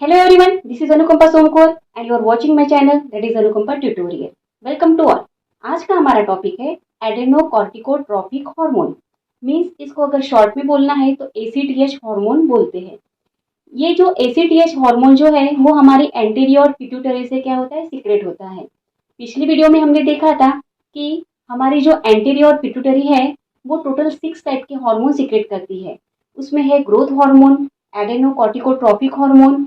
Hello everyone, this is Anukampa Somkor and you are watching my channel that is Anukampa Tutorial. Welcome to all. आज का हमारा topic है एडेनोकॉर्टिकोट्रोपिक hormone. Means इसको अगर short में बोलना है तो एसीटीएच हार्मोन बोलते हैं। ये जो एसीटीएच हार्मोन जो है वो हमारी एंटीरियर पिट्यूटरी से क्या होता है, सीक्रेट होता है। पिछली वीडियो में हमने देखा था कि हमारी जो एंटीरियर पिट्यूटरी है वो टोटल 6 टाइप के हार्मोन सीक्रेट करती है। उसमें है ग्रोथ हार्मोन, एडेनोकॉर्टिकोट्रोपिक हार्मोन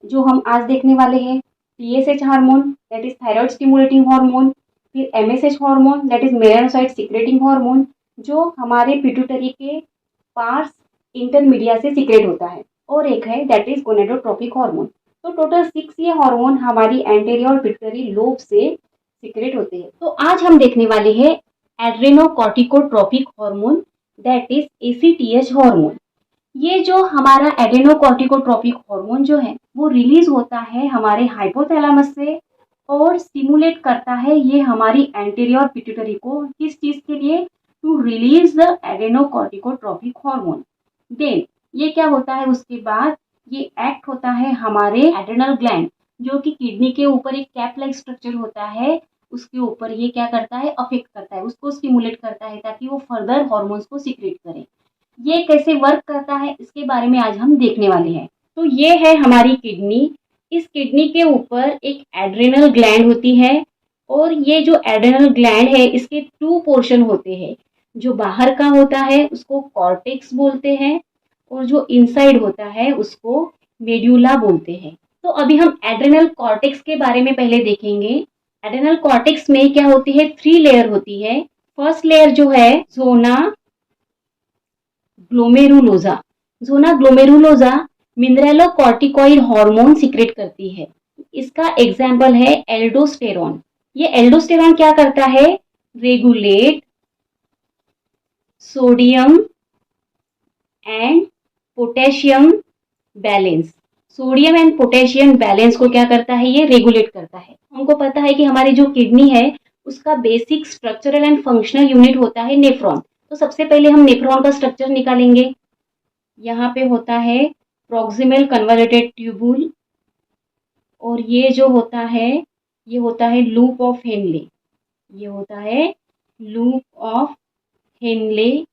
जो हम आज देखने वाले हैं, TSH hormone that is thyroid stimulating hormone, फिर MSH hormone that is melanocyte secreting hormone जो हमारे पिट्यूटरी के पार्स इंटरमीडिया से सीक्रेट होता है, और एक है दैट इज गोनेडोट्रोपिक हार्मोन। तो टोटल 6 ये हार्मोन हमारी एंटीरियर पिट्यूटरी लोब से सीक्रेट होते हैं। तो आज हम देखने वाले हैं adrenocorticotropic hormone that is ACTH hormone. ये जो हमारा एडेनोकॉर्टिकोट्रोपिक हार्मोन जो है वो रिलीज होता है हमारे हाइपोथैलेमस से और स्टिमुलेट करता है ये हमारी एंटीरियर पिट्यूटरी को। किस चीज के लिए? To release the adrenocorticotropic hormone. Then ये क्या होता है, उसके बाद ये एक्ट होता है हमारे एड्रेनल ग्लैंड जो कि किडनी के ऊपर एक कैप लाइक स्ट्रक्चर होता है, उसके ऊपर ये क्या करता है, अफेक्ट करता है, उसको स्टिमुलेट करता है ताकि वो फर्दर हार्मोन्स को सीक्रेट करे। ये कैसे वर्क करता है इसके बारे में आज हम देखने वाले हैं। तो ये है हमारी किडनी। इस किडनी के ऊपर एक एड्रेनल ग्लैंड होती है और ये जो एड्रेनल ग्लैंड है इसके 2 पोर्शन होते हैं। जो बाहर का होता है उसको कॉर्टेक्स बोलते हैं और जो इनसाइड होता है उसको मेड्यूला बोलते हैं। तो अभी हम एड्रेनल कॉर्टेक्स के बारे में पहले देखेंगे। एड्रेनल कॉर्टेक्स में क्या होती है, 3 लेयर होती है। फर्स्ट लेयर जो है जोना ग्लोमेरुलोजा। जोना ग्लोमेरुलोजा मिनरलोकॉर्टिकॉइड हार्मोन सीक्रेट करती है। इसका एग्जाम्पल है एल्डोस्टेरॉन। ये एल्डोस्टेरॉन क्या करता है, regulate sodium and potassium balance. Sodium and potassium balance को क्या करता है, ये रेगुलेट करता है। हमको पता है कि हमारी जो किडनी है उसका basic structural and functional unit होता है नेफ्रॉन। तो सबसे पहले हम नेफ्रॉन का स्ट्रक्चर निकालेंगे। यहाँ पे होता है प्रॉक्सिमल कन्वॉल्यूटेड ट्यूबुल और ये जो होता है ये होता है लूप ऑफ हेनले। ये होता है लूप ऑफ हेनले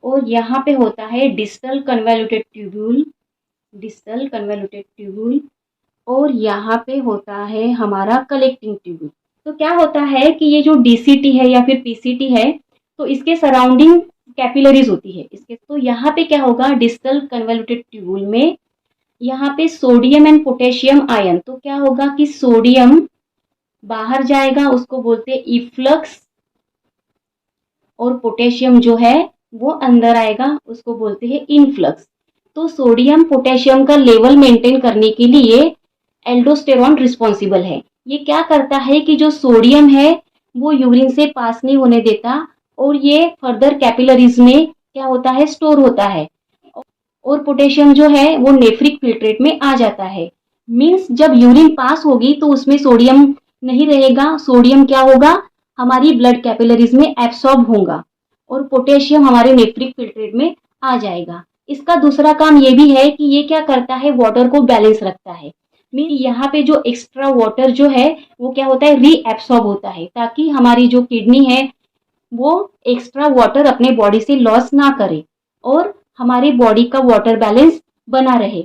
और यहाँ पे होता है डिस्टल कन्वॉल्यूटेड ट्यूबुल, डिस्टल कन्वॉल्यूटेड ट्यूबुल और यहाँ पे होता है हमारा कलेक्टिंग ट्यूबुल। तो क्या होता है कि ये जो डीसीटी है या फिर पीसीटी है तो इसके सराउंडिंग कैपिलरीज होती है इसके। तो यहाँ पे क्या होगा, डिस्टल कन्वॉल्यूटेड ट्यूबुल में यहाँ पे सोडियम एंड पोटेशियम आयन। तो क्या होगा कि सोडियम बाहर जाएगा, उसको बोलते हैं इफ्लक्स, और पोटेशियम जो है वो अंदर आएगा, उसको बोलते हैं इनफ्लक्स। तो सोडियम पोटेशियम का लेवल मेंटेन करने के लिए एल्डोस्टेरॉन रिस्पॉन्सिबल है। ये क्या करता है कि जो सोडियम है वो यूरिन से पास नहीं होने देता और ये फर्दर कैपिलरीज में क्या होता है, स्टोर होता है, और पोटेशियम जो है वो नेफ्रिक फिल्ट्रेट में आ जाता है। मींस जब यूरिन पास होगी तो उसमें सोडियम नहीं रहेगा, सोडियम क्या होगा, हमारी ब्लड कैपिलरीज में एब्सॉर्ब होगा और पोटेशियम हमारे नेफ्रिक फिल्ट्रेट में आ जाएगा। इसका दूसरा काम ये भी है कि ये क्या करता है, वाटर को बैलेंस रखता है। मीन यहाँ पे जो एक्स्ट्रा वाटर जो है वो क्या होता है, रीएब्सॉर्ब होता है ताकि हमारी जो किडनी है वो एक्स्ट्रा वाटर अपने बॉडी से लॉस ना करे और हमारी बॉडी का वाटर बैलेंस बना रहे।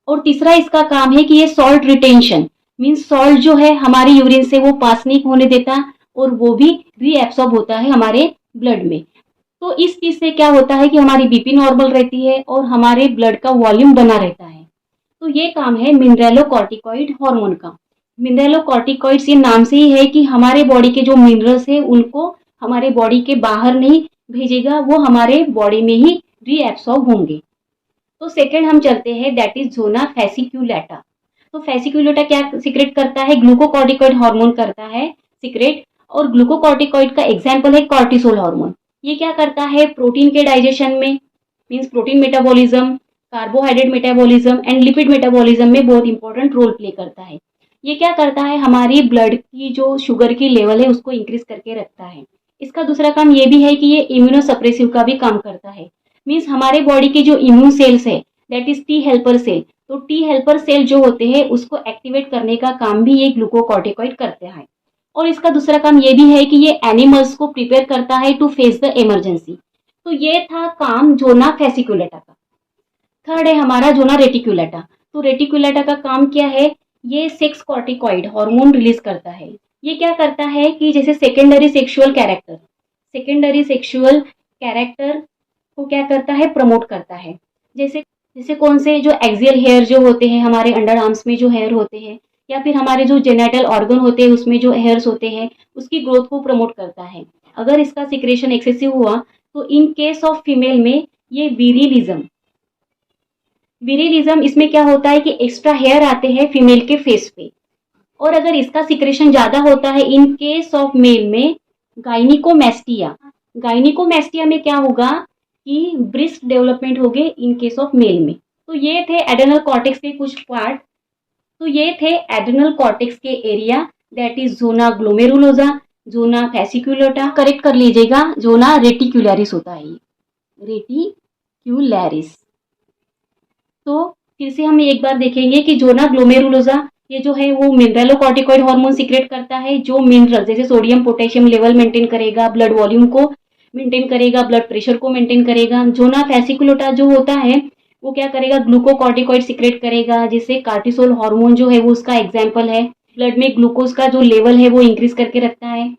और तीसरा इसका काम है कि ये सॉल्ट रिटेंशन, मींस सॉल्ट जो है हमारी यूरिन से वो पास नहीं होने देता और वो भी रीएब्सॉर्ब होता है हमारे ब्लड में। तो इस चीज से क्या होता है कि हमारी बीपी नॉर्मल रहती है और हमारे ब्लड का वॉल्यूम बना रहता है। तो ये काम है मिनरलोकॉर्टिकॉइड हार्मोन का। मिनरलोकॉर्टिकॉइड्स ये नाम से ही है कि हमारे बॉडी के जो मिनरल्स है उनको हमारे बॉडी के बाहर नहीं भेजेगा, वो हमारे बॉडी में ही रीएब्सॉर्ब होंगे। तो सेकंड हम चलते हैं दैट इज जोना फैसिक्यूलेटा। तो फैसिक्यूलेटा क्या सीक्रेट करता है, ग्लूकोकॉर्टिकॉइड हार्मोन करता है सीक्रेट, और ग्लूकोकॉर्टिकॉइड का एग्जाम्पल है कॉर्टिसोल हार्मोन। ये क्या करता है, प्रोटीन के डाइजेशन में, means protein metabolism, carbohydrate metabolism and lipid metabolism में बहुत इंपॉर्टेंट रोल प्ले करता है। ये क्या करता है, हमारी ब्लड की जो शुगर की लेवल है उसको इंक्रीज करके रखता है। इसका दूसरा काम ये भी है कि ये इम्यूनोसप्रेसिव का भी काम करता है। मीन्स हमारे बॉडी के जो इम्यून सेल्स है that is T helper cell, तो टी हेल्पर सेल जो होते हैं उसको एक्टिवेट करने का काम भी ये ग्लूकोकॉर्टिकॉइड करते हैं। और इसका दूसरा काम ये भी है कि ये एनिमल्स को प्रिपेयर करता है टू फेस द इमरजेंसी। तो ये था काम जोना फेसिकुलेटा का। थर्ड है हमारा जोना रेटिकुलेटा। तो रेटिकुलेटा का काम क्या है, ये सेक्स कॉर्टिकॉइड हार्मोन रिलीज करता है। ये क्या करता है कि जैसे सेकेंडरी सेक्सुअल कैरेक्टर को क्या करता है, प्रमोट करता है। जैसे जैसे कौन से, जो एक्सियल हेयर जो होते हैं हमारे अंडर आर्म्स में जो हेयर होते हैं, या फिर हमारे जो जेनेटल ऑर्गन होते हैं उसमें जो हेयर्स होते हैं, उसकी ग्रोथ को प्रमोट करता है। अगर इसका सिक्रेशन एक्सेसिव हुआ तो इन केस ऑफ फीमेल में ये विरिलिज्म इसमें क्या होता है कि एक्स्ट्रा हेयर आते हैं फीमेल के फेस पे। और अगर इसका सिक्रेशन ज्यादा होता है इन केस ऑफ मेल में गाइनिकोमेस्टिया में क्या होगा कि ब्रिस्ट डेवलपमेंट होगे इन केस ऑफ मेल में। तो ये थे एड्रेनल कॉर्टेक्स के कुछ पार्ट। तो ये थे एड्रेनल कॉर्टेक्स के area, that is zona glomerulosa, zona fasciculata, correct कर लीजिएगा, जोना रेटिकुलरिस होता है ये, रेटिक्यूलरिस। तो फिर से हम एक बार देखेंगे कि जोना ग्लोमेरुलोसा ये जो है वो मिनरलोकॉर्टिकॉइड हार्मोन सीक्रेट करता है, जो मिनरल जैसे सोडियम पोटेशियम लेवल मेंटेन करेगा, ब्लड वॉल्यूम को मेंटेन करेगा, ब्लड प्रेशर को मेंटेन करेगा। जोना फेसिकुलेटा जो होता है वो क्या करेगा, ग्लूकोकॉर्टिकॉइड सीक्रेट करेगा, जिससे कार्टिसोल हार्मोन जो है वो उसका एग्जाम्पल है। ब्लड में ग्लूकोज का जो लेवल है वो इंक्रीज करके रखता है।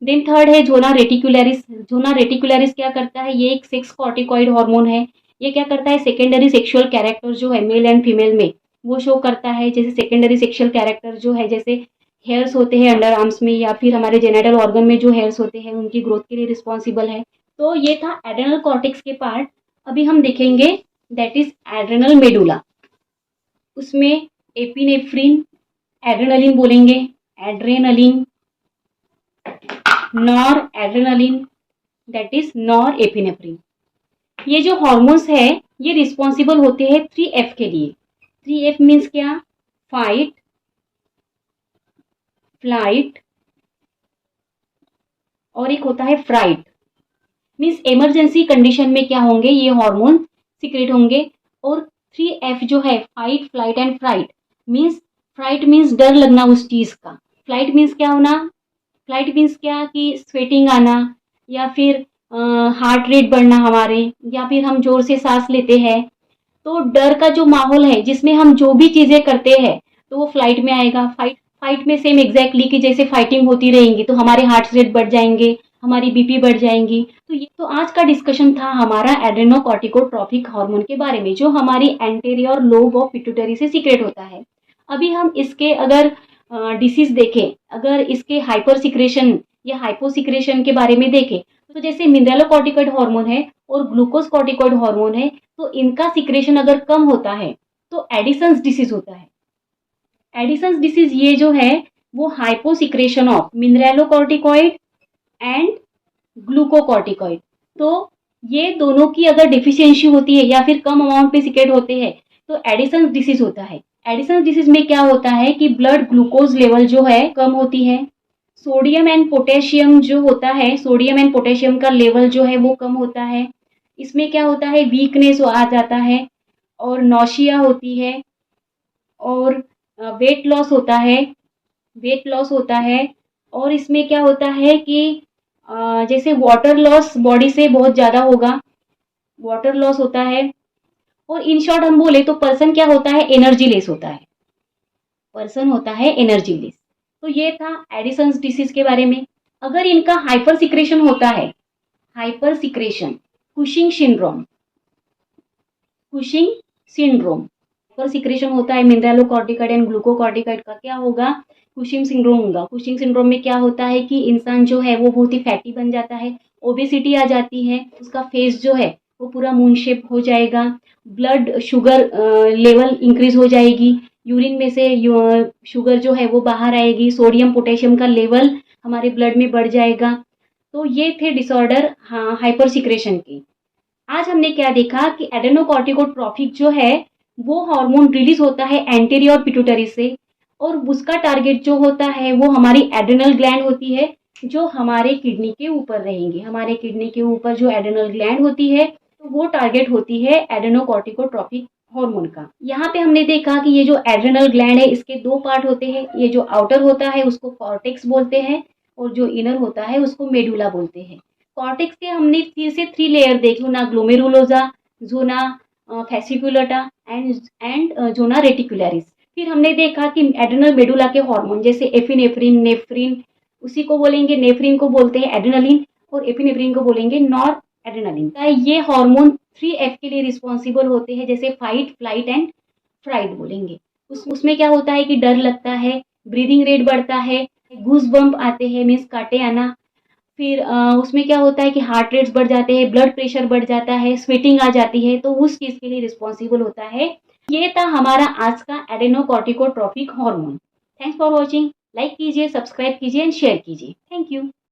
देन थर्ड है जोना रेटिकुलरिस। जोना रेटिकुलरिस क्या करता है, ये एक सेक्स कॉर्टिकॉइड हार्मोन है। ये क्या करता है, सेकेंडरी सेक्सुअल कैरेक्टर जो है मेल एंड फीमेल में वो शो करता है। जैसे सेकेंडरी सेक्सुअल कैरेक्टर जो है, जैसे हेयर्स होते हैं अंडर आर्म्स में या फिर हमारे जेनेटल ऑर्गन में जो हेयर्स होते हैं उनकी ग्रोथ के लिए रिस्पॉन्सिबल है। तो ये था एड्रेनल कॉर्टेक्स के पार्ट। अभी हम देखेंगे दैट इज एड्रेनल मेडुला। उसमें एपिनेफ्रिन, एड्रेनलिन बोलेंगे, adrenaline, nor adrenaline, that is nor epinephrine. ये जो हॉर्मोन्स है ये रिस्पॉन्सिबल होते हैं 3F के लिए। 3F मीन्स क्या, फाइट, फ्लाइट और एक होता है फ्राइट। मीन्स इमरजेंसी कंडीशन में क्या होंगे, ये हार्मोन सीक्रेट होंगे। और 3F जो है, fight, flight and fright, means fright means डर लगना उस चीज का, फ्लाइट मीन्स क्या होना, फ्लाइट मीन्स क्या कि स्वेटिंग आना, या फिर हार्ट रेट बढ़ना हमारे, या फिर हम जोर से सांस लेते हैं। तो डर का जो माहौल है जिसमें हम जो भी चीजें करते हैं तो वो फ्लाइट में आएगा। फाइट में सेम एग्जैक्टली कि जैसे फाइटिंग होती रहेंगी तो हमारे हार्ट रेट बढ़ जाएंगे, हमारी बीपी बढ़ जाएंगी। तो ये तो आज का डिस्कशन था हमारा एड्रेनोकॉर्टिकोट्रोपिक हार्मोन के बारे में, जो हमारी एंटेरियर लोब ऑफ पिट्यूटरी से सीक्रेट होता है। अभी हम इसके अगर डिसीज देखें, अगर इसके हाइपर सिक्रेशन या हाइपोसिक्रेशन के बारे में देखें, तो जैसे मिनरलोकॉर्टिकॉइड हार्मोन है और ग्लूकोज कॉर्टिकॉइड हार्मोन है, तो इनका सिक्रेशन अगर कम होता है तो एडिसन्स डिसीज होता है। एडिसन्स डिसीज ये जो है वो hyposecretion of mineralocorticoid and glucocorticoid. तो ये दोनों की अगर डिफिशियंसी होती है या फिर कम अमाउंट में सिक्रेट होते हैं तो एडिसन्स डिसीज होता है। एडिसन्स डिसीज में क्या होता है कि ब्लड ग्लूकोज लेवल जो है कम होती है, सोडियम एंड पोटेशियम जो होता है, सोडियम एंड पोटेशियम का लेवल जो है वो कम होता है। इसमें क्या होता है, वीकनेस आ जाता है और नौशिया होती है और वेट लॉस होता है। और इसमें क्या होता है कि जैसे वाटर लॉस बॉडी से बहुत ज़्यादा होगा, वाटर लॉस होता है। और इन शॉर्ट हम बोले तो पर्सन क्या होता है, एनर्जी लेस होता है, पर्सन होता है एनर्जी लेस। तो ये था एडिसन्स डिसीज के बारे में। अगर इनका हाइपर सिक्रेशन होता है, hyper secretion, Cushing syndrome, hyper secretion होता है मिनरलोकॉर्टिकॉइड एंड ग्लूकोकॉर्टिकॉइड का, क्या होगा, कुशिंग सिंड्रोम होगा। कुशिंग सिंड्रोम में क्या होता है कि इंसान जो है वो बहुत ही फैटी बन जाता है, ओबेसिटी आ जाती है, उसका फेस जो है वो पूरा मून शेप हो जाएगा, ब्लड शुगर लेवल इंक्रीज हो जाएगी, यूरिन में से शुगर जो है वो बाहर आएगी, सोडियम पोटेशियम का लेवल हमारे ब्लड में बढ़ जाएगा। तो ये थे डिसऑर्डर हाइपर सिक्रेशन के। आज हमने क्या देखा कि एडेनोकॉर्टिकोट्रोपिक जो है वो हार्मोन रिलीज होता है एंटेरियर पिट्यूटरी से, और उसका टारगेट जो होता है वो हमारी एड्रेनल ग्लैंड होती है जो हमारे किडनी के ऊपर रहेंगे। हमारे किडनी के ऊपर जो एड्रेनल ग्लैंड होती है तो वो टारगेट होती है एडेनोकॉर्टिकोट्रोपिक हार्मोन का। यहाँ पे हमने देखा कि ये जो एड्रेनल ग्लैंड है इसके दो पार्ट होते हैं। ये जो आउटर होता है उसको कॉर्टेक्स बोलते हैं और जो इनर होता है उसको मेडुला बोलते हैं। कॉर्टेक्स के हमने फिर से 3 लेयर देखे, zona glomerulosa, zona fasciculata and zona reticularis. फिर हमने देखा कि एड्रेनल मेडुला के हार्मोन जैसे एपिनेफ्रिन, नेफ्रिन, उसी को बोलेंगे, नेफ्रिन को बोलते हैं एड्रेनलिन और एपिनेफ्रिन को बोलेंगे नॉर एड्रेनलिन। ये हार्मोन 3F के लिए रिस्पॉन्सिबल होते हैं, जैसे फाइट, फ्लाइट एंड फ्राइड बोलेंगे। उसमें क्या होता है कि डर लगता है, ब्रीदिंग रेट बढ़ता है, गूस बम्प आते हैं, मीन्स कांटे आना। फिर उसमें क्या होता है कि हार्ट रेट्स बढ़ जाते हैं, ब्लड प्रेशर बढ़ जाता है, स्वेटिंग आ जाती है, तो उस चीज़ के लिए रिस्पॉन्सिबल होता है। ये था हमारा आज का adrenocorticotropic hormone. Thanks for watching. Like कीजिए, सब्सक्राइब कीजिए एंड शेयर कीजिए। Thank you.